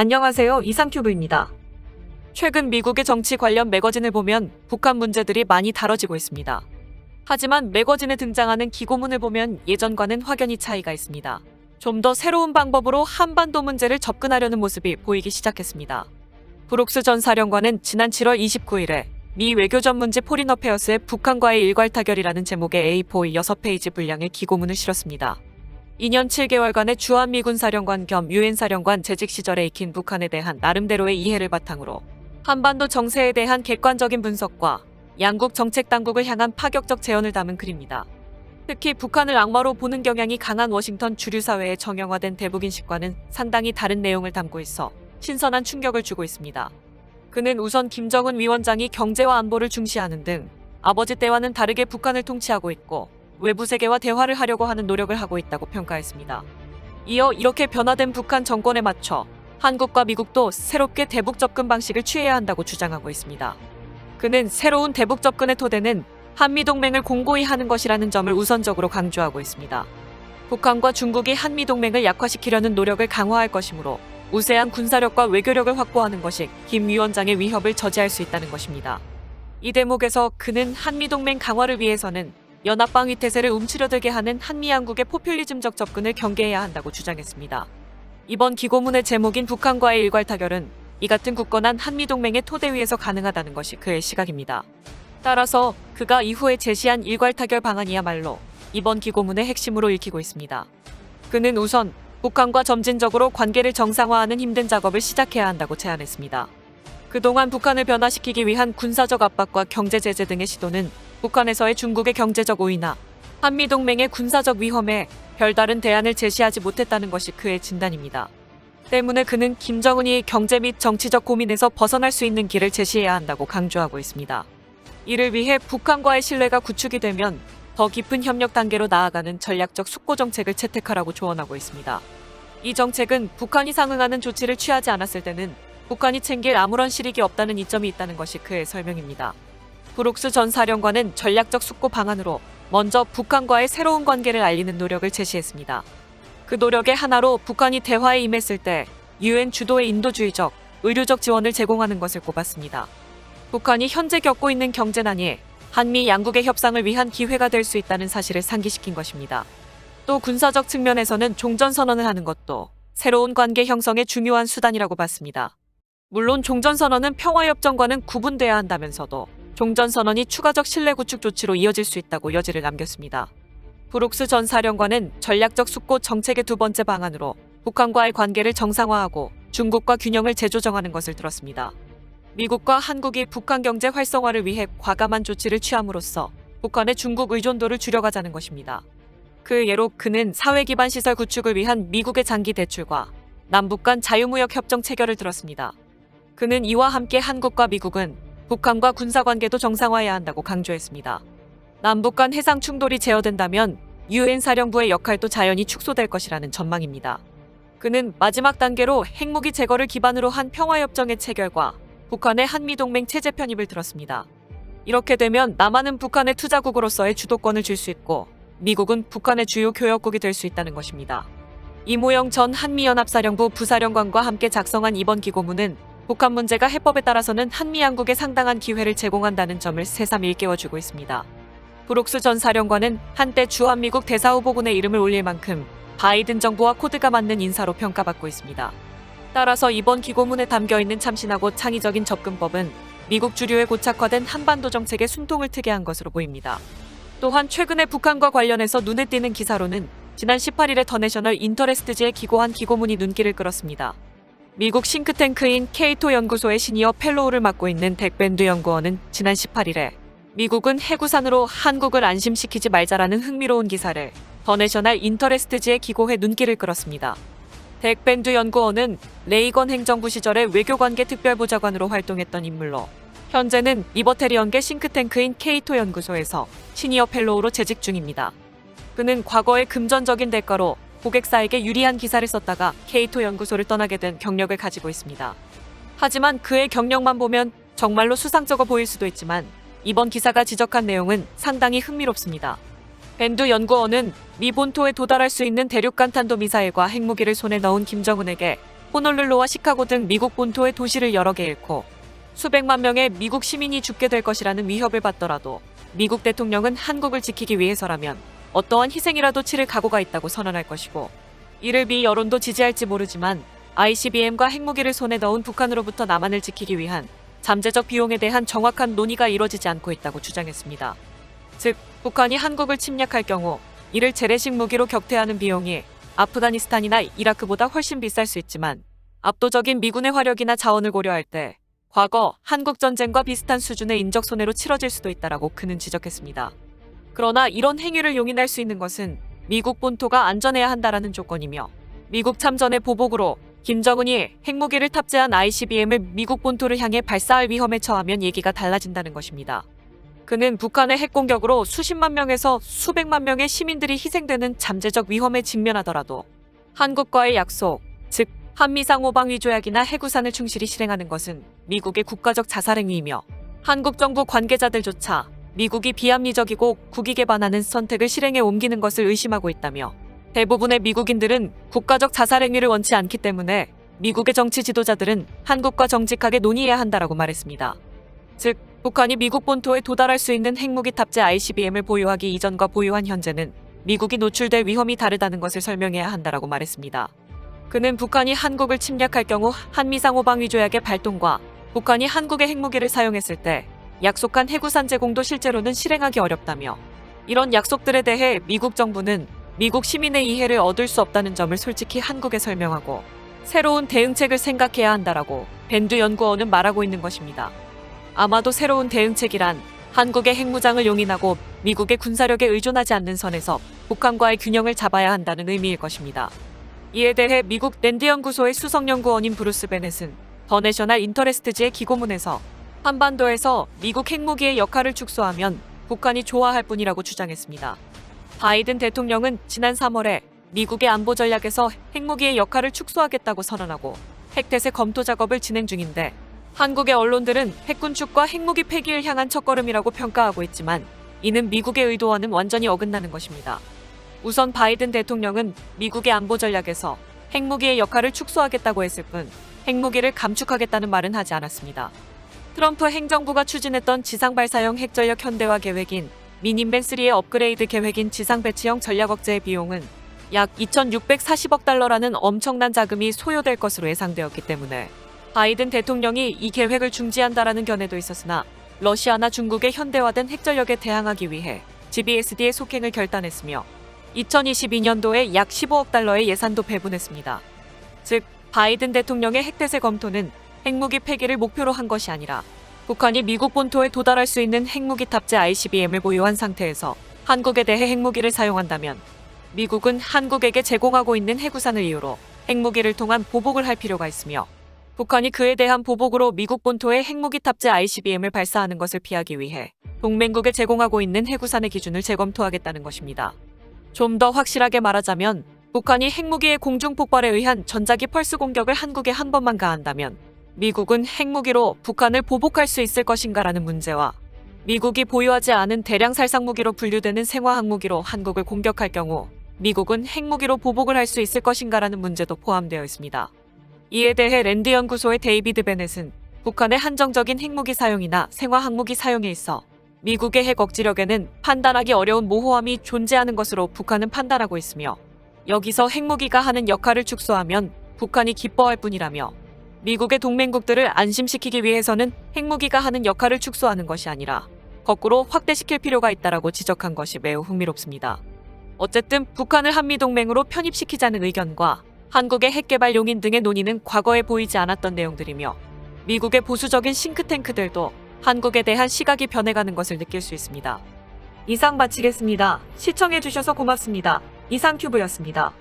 안녕하세요. 이상큐브입니다. 최근 미국의 정치 관련 매거진을 보면 북한 문제들이 많이 다뤄지고 있습니다. 하지만 매거진에 등장하는 기고문을 보면 예전과는 확연히 차이가 있습니다. 좀 더 새로운 방법으로 한반도 문제를 접근하려는 모습이 보이기 시작했습니다. 브룩스 전 사령관은 지난 7월 29일에 미 외교전문지 포린 어페어스의 북한과의 일괄타결이라는 제목의 A4 6페이지 분량의 기고문을 실었습니다. 2년 7개월간의 주한미군 사령관 겸 유엔 사령관 재직 시절에 익힌 북한에 대한 나름대로의 이해를 바탕으로 한반도 정세에 대한 객관적인 분석과 양국 정책 당국을 향한 파격적 제언을 담은 글입니다. 특히 북한을 악마로 보는 경향이 강한 워싱턴 주류 사회의 정형화된 대북인식과는 상당히 다른 내용을 담고 있어 신선한 충격을 주고 있습니다. 그는 우선 김정은 위원장이 경제와 안보를 중시하는 등 아버지 때와는 다르게 북한을 통치하고 있고 외부 세계와 대화를 하려고 하는 노력을 하고 있다고 평가했습니다. 이어 이렇게 변화된 북한 정권에 맞춰 한국과 미국도 새롭게 대북 접근 방식을 취해야 한다고 주장하고 있습니다. 그는 새로운 대북 접근의 토대는 한미동맹을 공고히 하는 것이라는 점을 우선적으로 강조하고 있습니다. 북한과 중국이 한미동맹을 약화시키려는 노력을 강화할 것이므로 우세한 군사력과 외교력을 확보하는 것이 김 위원장의 위협을 저지할 수 있다는 것입니다. 이 대목에서 그는 한미동맹 강화를 위해서는 연합방위 태세를 움츠러들게 하는 한미양국의 포퓰리즘적 접근을 경계해야 한다고 주장했습니다. 이번 기고문의 제목인 북한과의 일괄타결은 이 같은 굳건한 한미동맹의 토대 위에서 가능하다는 것이 그의 시각입니다. 따라서 그가 이후에 제시한 일괄타결 방안이야말로 이번 기고문의 핵심으로 읽히고 있습니다. 그는 우선 북한과 점진적으로 관계를 정상화하는 힘든 작업을 시작해야 한다고 제안했습니다. 그동안 북한을 변화시키기 위한 군사적 압박과 경제 제재 등의 시도는 북한에서의 중국의 경제적 우위나 한미동맹의 군사적 위험에 별다른 대안을 제시하지 못했다는 것이 그의 진단입니다. 때문에 그는 김정은이 경제 및 정치적 고민에서 벗어날 수 있는 길을 제시해야 한다고 강조하고 있습니다. 이를 위해 북한과의 신뢰가 구축이 되면 더 깊은 협력 단계로 나아가는 전략적 숙고 정책을 채택하라고 조언하고 있습니다. 이 정책은 북한이 상응하는 조치를 취하지 않았을 때는 북한이 챙길 아무런 실익이 없다는 이점이 있다는 것이 그의 설명입니다. 브룩스 전 사령관은 전략적 숙고 방안으로 먼저 북한과의 새로운 관계를 알리는 노력을 제시했습니다. 그 노력의 하나로 북한이 대화에 임했을 때 유엔 주도의 인도주의적, 의료적 지원을 제공하는 것을 꼽았습니다. 북한이 현재 겪고 있는 경제난이 한미 양국의 협상을 위한 기회가 될 수 있다는 사실을 상기시킨 것입니다. 또 군사적 측면에서는 종전선언을 하는 것도 새로운 관계 형성의 중요한 수단이라고 봤습니다. 물론 종전선언은 평화협정과는 구분돼야 한다면서도 종전선언이 추가적 신뢰 구축 조치로 이어질 수 있다고 여지를 남겼습니다. 브룩스 전 사령관은 전략적 숙고 정책의 두 번째 방안으로 북한과의 관계를 정상화하고 중국과 균형을 재조정하는 것을 들었습니다. 미국과 한국이 북한 경제 활성화를 위해 과감한 조치를 취함으로써 북한의 중국 의존도를 줄여가자는 것입니다. 그 예로 그는 사회 기반 시설 구축을 위한 미국의 장기 대출과 남북 간 자유무역 협정 체결을 들었습니다. 그는 이와 함께 한국과 미국은 북한과 군사관계도 정상화해야 한다고 강조했습니다. 남북 간 해상 충돌이 제어된다면 유엔 사령부의 역할도 자연히 축소될 것이라는 전망입니다. 그는 마지막 단계로 핵무기 제거를 기반으로 한 평화협정의 체결과 북한의 한미동맹 체제 편입을 들었습니다. 이렇게 되면 남한은 북한의 투자국으로서의 주도권을 줄 수 있고 미국은 북한의 주요 교역국이 될 수 있다는 것입니다. 이모영 전 한미연합사령부 부사령관과 함께 작성한 이번 기고문은 북한 문제가 해법에 따라서는 한미양국에 상당한 기회를 제공한다는 점을 새삼 일깨워주고 있습니다. 브룩스 전 사령관은 한때 주한미국 대사후보군의 이름을 올릴 만큼 바이든 정부와 코드가 맞는 인사로 평가받고 있습니다. 따라서 이번 기고문에 담겨있는 참신하고 창의적인 접근법은 미국 주류에 고착화된 한반도 정책에 숨통을 트게 한 것으로 보입니다. 또한 최근에 북한과 관련해서 눈에 띄는 기사로는 지난 18일에 더 내셔널 인터레스트지에 기고한 기고문이 눈길을 끌었습니다. 미국 싱크탱크인 케이토 연구소의 시니어 펠로우를 맡고 있는 덱밴드 연구원은 지난 18일에 미국은 해구산으로 한국을 안심시키지 말자라는 흥미로운 기사를 더 내셔널 인터레스트지에 기고해 눈길을 끌었습니다. 덱밴드 연구원은 레이건 행정부 시절에 외교관계 특별보좌관으로 활동했던 인물로 현재는 리버테리언계 싱크탱크인 케이토 연구소에서 시니어 펠로우로 재직 중입니다. 그는 과거의 금전적인 대가로 고객사에게 유리한 기사를 썼다가 케이토 연구소를 떠나게 된 경력을 가지고 있습니다. 하지만 그의 경력만 보면 정말로 수상쩍어 보일 수도 있지만 이번 기사가 지적한 내용은 상당히 흥미롭습니다. 밴드 연구원은 미 본토에 도달할 수 있는 대륙간 탄도미사일과 핵무기를 손에 넣은 김정은에게 호놀룰루와 시카고 등 미국 본토의 도시를 여러 개 잃고 수백만 명의 미국 시민이 죽게 될 것이라는 위협을 받더라도 미국 대통령은 한국을 지키기 위해서라면 어떠한 희생이라도 치를 각오가 있다고 선언할 것이고, 이를 미 여론도 지지할지 모르지만 ICBM과 핵무기를 손에 넣은 북한으로부터 남한을 지키기 위한 잠재적 비용에 대한 정확한 논의가 이뤄지지 않고 있다고 주장했습니다. 즉, 북한이 한국을 침략할 경우 이를 재래식 무기로 격퇴하는 비용이 아프가니스탄이나 이라크보다 훨씬 비쌀 수 있지만 압도적인 미군의 화력이나 자원을 고려할 때 과거 한국전쟁과 비슷한 수준의 인적 손해로 치러질 수도 있다라고 그는 지적했습니다. 그러나 이런 행위를 용인할 수 있는 것은 미국 본토가 안전해야 한다라는 조건이며, 미국 참전의 보복으로 김정은이 핵무기를 탑재한 ICBM을 미국 본토를 향해 발사할 위험에 처하면 얘기가 달라진다는 것입니다. 그는 북한의 핵공격으로 수십만 명에서 수백만 명의 시민들이 희생되는 잠재적 위험에 직면하더라도 한국과의 약속, 즉 한미상호방위조약이나 해구산을 충실히 실행하는 것은 미국의 국가적 자살행위이며, 한국 정부 관계자들조차 미국이 비합리적이고 국익에 반하는 선택을 실행에 옮기는 것을 의심하고 있다며, 대부분의 미국인들은 국가적 자살행위를 원치 않기 때문에 미국의 정치 지도자들은 한국과 정직하게 논의해야 한다라고 말했습니다. 즉, 북한이 미국 본토에 도달할 수 있는 핵무기 탑재 ICBM을 보유하기 이전과 보유한 현재는 미국이 노출될 위험이 다르다는 것을 설명해야 한다라고 말했습니다. 그는 북한이 한국을 침략할 경우 한미상호방위조약의 발동과 북한이 한국의 핵무기를 사용했을 때 약속한 해구산 제공도 실제로는 실행하기 어렵다며, 이런 약속들에 대해 미국 정부는 미국 시민의 이해를 얻을 수 없다는 점을 솔직히 한국에 설명하고 새로운 대응책을 생각해야 한다라고 밴드 연구원은 말하고 있는 것입니다. 아마도 새로운 대응책이란 한국의 핵무장을 용인하고 미국의 군사력에 의존하지 않는 선에서 북한과의 균형을 잡아야 한다는 의미일 것입니다. 이에 대해 미국 랜드 연구소의 수석 연구원인 브루스 베넷은 더 내셔널 인터레스트지의 기고문에서 한반도에서 미국 핵무기의 역할을 축소하면 북한이 좋아할 뿐이라고 주장했습니다. 바이든 대통령은 지난 3월에 미국의 안보 전략에서 핵무기의 역할을 축소하겠다고 선언하고 핵태세 검토 작업을 진행 중인데, 한국의 언론들은 핵군축과 핵무기 폐기를 향한 첫걸음이라고 평가하고 있지만 이는 미국의 의도와는 완전히 어긋나는 것입니다. 우선 바이든 대통령은 미국의 안보 전략에서 핵무기의 역할을 축소하겠다고 했을 뿐 핵무기를 감축하겠다는 말은 하지 않았습니다. 트럼프 행정부가 추진했던 지상발사형 핵전력 현대화 계획인 미닌벤3의 업그레이드 계획인 지상배치형 전략 억제의 비용은 약 2,640억 달러라는 엄청난 자금이 소요될 것으로 예상되었기 때문에 바이든 대통령이 이 계획을 중지한다라는 견해도 있었으나, 러시아나 중국의 현대화된 핵전력에 대항하기 위해 GBSD의 속행을 결단했으며 2022년도에 약 15억 달러의 예산도 배분했습니다. 즉, 바이든 대통령의 핵태세 검토는 핵무기 폐기를 목표로 한 것이 아니라 북한이 미국 본토에 도달할 수 있는 핵무기 탑재 ICBM을 보유한 상태에서 한국에 대해 핵무기를 사용한다면 미국은 한국에게 제공하고 있는 해구산을 이유로 핵무기를 통한 보복을 할 필요가 있으며, 북한이 그에 대한 보복으로 미국 본토에 핵무기 탑재 ICBM을 발사하는 것을 피하기 위해 동맹국에 제공하고 있는 해구산의 기준을 재검토하겠다는 것입니다. 좀 더 확실하게 말하자면, 북한이 핵무기의 공중폭발에 의한 전자기 펄스 공격을 한국에 한 번만 가한다면 미국은 핵무기로 북한을 보복할 수 있을 것인가라는 문제와, 미국이 보유하지 않은 대량 살상무기로 분류되는 생화학무기로 한국을 공격할 경우 미국은 핵무기로 보복을 할 수 있을 것인가라는 문제도 포함되어 있습니다. 이에 대해 랜드 연구소의 데이비드 베넷은 북한의 한정적인 핵무기 사용이나 생화학무기 사용에 있어 미국의 핵 억지력에는 판단하기 어려운 모호함이 존재하는 것으로 북한은 판단하고 있으며, 여기서 핵무기가 하는 역할을 축소하면 북한이 기뻐할 뿐이라며, 미국의 동맹국들을 안심시키기 위해서는 핵무기가 하는 역할을 축소하는 것이 아니라 거꾸로 확대시킬 필요가 있다라고 지적한 것이 매우 흥미롭습니다. 어쨌든 북한을 한미동맹으로 편입시키자는 의견과 한국의 핵개발 용인 등의 논의는 과거에 보이지 않았던 내용들이며, 미국의 보수적인 싱크탱크들도 한국에 대한 시각이 변해가는 것을 느낄 수 있습니다. 이상 마치겠습니다. 시청해주셔서 고맙습니다. 이상큐브였습니다.